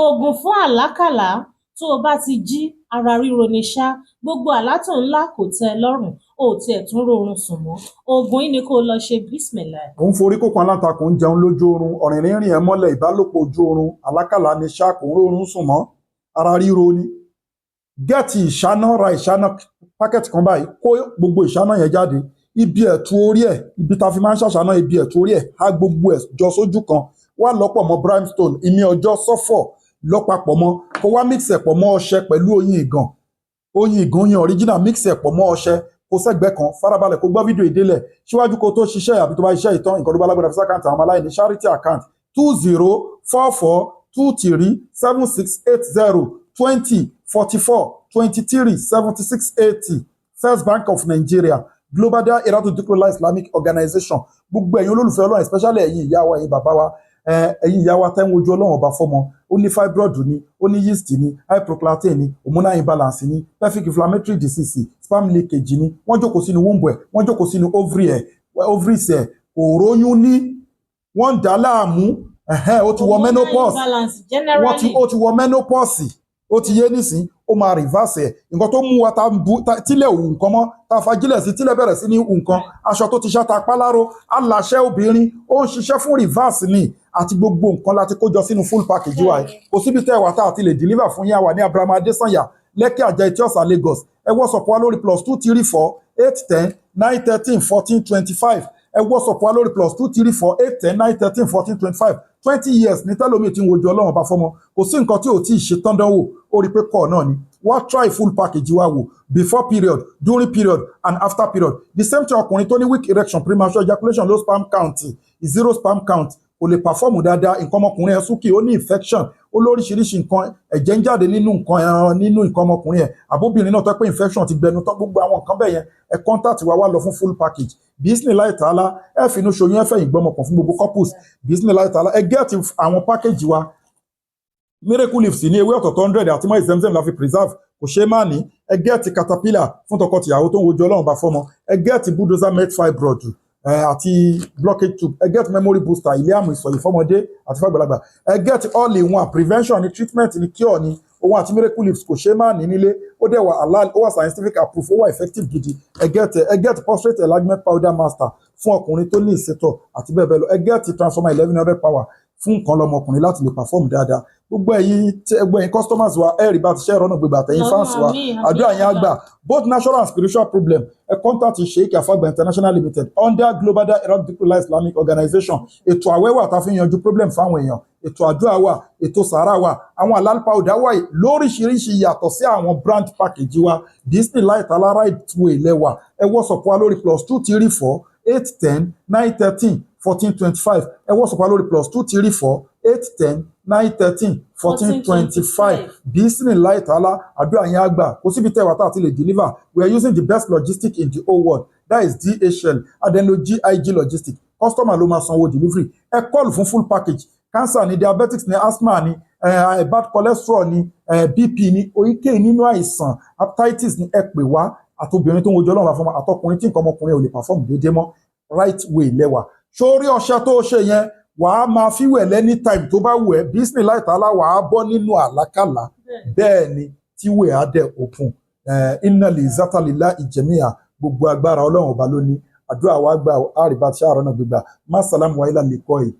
Oògùn fún àlákàlà tó o bá ti jí ara ríro ni ṣá gbogbo àlá tó ńlá kò tẹ́ ẹ lọ́rùn o ò tiẹ̀ tún rórun sùn mọ́ oògùn yìí ni kó o lọ ṣe bísímìlà. Òun forí kókan alátakò ń jẹun lójú oorun ọ̀rìnrìn rìn ẹ̀ mọ́lẹ̀ ìbálòpọ̀ ojú oorun àlákàlà ni ṣá kò ń rórun sùn mọ́ ara ríro ni. Gẹ́ẹ̀tì ìṣáná ra ìṣáná pákẹ́tì kan báyìí kó gbogbo ìṣáná yẹn jáde ibi ẹ̀tù orí ẹ̀ ibi ta fi máa ń ṣàṣáná ibi ẹ̀tù orí ẹ̀ á gbogbo ẹ̀ jọ sójú kan wá lọ́pọ̀ mọ́ brimstone ìmí ọjọ́ sọ́fọ̀ lọ́pàpọ̀ mọ́ kó wá mix ẹ̀ pọ̀ mọ́ ọṣẹ pẹ̀lú oyin ìgàn original mix ẹ̀ pọ̀ mọ́ ọṣẹ kó sẹ́gbẹ́ kan farabalẹ̀ kó gbọ́ fídíò ìdélẹ̀ síwájú kó tó ṣiṣẹ́ àbí tó bá ṣiṣẹ́ ìtàn nǹkan tó bá lágbára fi sákàǹtì àwọn aláìní charity account 2044237680 First Bank of Nigeria Global Dahiratu Dhikrlahi Islamic Organization gbogbo ẹ̀yin olólùfẹ́ Ọlọ́run especially ẹ̀yin ìyá wa ẹ̀yin bàbá wa ẹ̀yin ìyá wa tẹ́ ń wojú Ọlọ́run ọba fọ́mọ ó ní fibroid ni ó ní yeast ni hyperclatin ni hormonal imbalance ni pelvic inflammatory disease sperm leakage ni wọ́n jókòó sínú womb ẹ̀ wọ́n jókòó sínú ovaries ẹ̀ òróyún ní wọ́n dà láàmú ó ti wọ menopause ó ti wọ menopause ó ti yé nísìn ó máa reverse ẹ̀ nǹkan tó mú wa tílẹ̀ òun nǹkan mọ́ tá a fagilẹ̀ sí tílẹ̀ bẹ̀rẹ̀ sí ní nǹkan aṣọ tó ti ṣáta pálárò aláṣẹ obìnrin ó ń ṣiṣẹ́ fún reverse ni àti gbogbo nǹkan láti kójọ sínú full package wa kò síbi tẹ́ wà tá àti lè deliver fún yàwá ní Abraham Adesanya Lẹ́kì Àjà Etiosa Lagos ẹ WhatsApp wa lórí +234 810 913 1425 ẹ WhatsApp wa lórí +234 810 913 1425 20 years ní tẹ́lómi tí ń wojú Ọlọ́run bá fọ́mọ kò sí nǹkan tí ò tí ì ṣe tán dánwò ó rí pé kọ́ náà ni wá try full package wa wò before period during period and after period the same thing ọkùnrin tó ní weak erection premature ejaculation low sperm count zero sperm count kò lè perform dáadáa nǹkan ọmọkùnrin ẹ̀ súnkì ó ní infection ó lóríṣiríṣi nǹkan ẹ̀jẹ̀ ń jáde nínú nǹkan ọmọkùnrin ẹ̀ àbóbìnrin náà tó pé infection ti gbẹnu tán gbogbo àwọn nǹkan bẹ́ẹ̀ yẹn ẹ contact wa wá lọ fún full package Bismillah ta'ala ẹ finú ṣoyún ẹ fẹ̀yìn gbọmọkàn fún gbogbo couples Bismillah ta'ala ẹ get àwọn package wa miracle leaves ní ewé ọ̀tọ̀tọ̀ 100 àti mọ́ ìzẹ́mzẹ́m la fi preserve kò ṣe má ní ẹ get caterpillar fún tọkọtìyàwó tó ń wojú Ọlọ́run bá fọ́mọ ẹ get bulldozer met fibroid àti blockage tube ẹ get memory booster ilé àmì ìsọ̀yìn fọ́mọdé àti fàgbàlagbà ẹ get all in one prevention ni treatment ni cure ni òun àti miracle leaves kò ṣe má ní nílé ó dẹ̀ wà halal ó wà scientific approved ó wà effective gidi ẹ get prostate enlargement powder master fún ọkùnrin tó ní ìsétọ̀ àti bẹ́ẹ̀ bẹ́ẹ̀ lọ ẹ get transformer 1100 power fún nǹkan lọmọkùnrin láti lè perform dáadáa gbogbo ẹ̀yin customers wa ẹ rí bá ti ṣe ẹ̀rọ náà gbogbo àtẹ̀yin fans wa àdúrà yẹn àgbà both natural and spiritual problem ẹ contact Sheikh Afagba International Limited under Global Dahiratu Dhikrlahi Islamic Organization ètò àwẹ́wà tá a fi yanjú problem fáwọn èèyàn ètò àdúrà wa ètò sàárà wa àwọn àlálùpà ọ̀dà wa lóríṣiríṣi yàtọ̀ sí àwọn brand package wa Bismillah ta'ala right way lẹ́wà ẹ WhatsApp wa lórí +234 810 913 1425 ẹ WhatsApp wa lórí +234 810 913 1425 Bismillah ta'ala àdúrà yẹn àgbà kò síbi tẹ́wà tá àti lè deliver we are using the best logistic in the whole world that is DHL adeno GIG logistic customer ló máa sanwó delivery ẹ call fún full package cancer ni diabetics ni asthma ni bad cholesterol ni BP ni oyíkéyìí nínú àìsàn hepatitis ni ẹ pè wá àtobìnrin tó ń wojú Ọlọ́run àfọmọ àtọkùnrin tí nǹkan ọmọkùnrin ò lè perform déédéé mọ́ right way lẹ́wà sórí ọṣẹ tó ṣe yẹn wàá máa fíwẹ̀ lẹ́ni time tó bá wù ẹ́ Bismillah ta'ala wàá bọ́ nínú àlákàlà bẹ́ẹ̀ ni tíwẹ̀ á dẹ̀ òkun inna li zata lillahi jami'a gbogbo agbára Ọlọ́run ọba lónìí àdúrà wa gbà àríbá tí àárọ̀ náà gbégbà má sàlámù wa ilà lè kọ́ ẹ̀.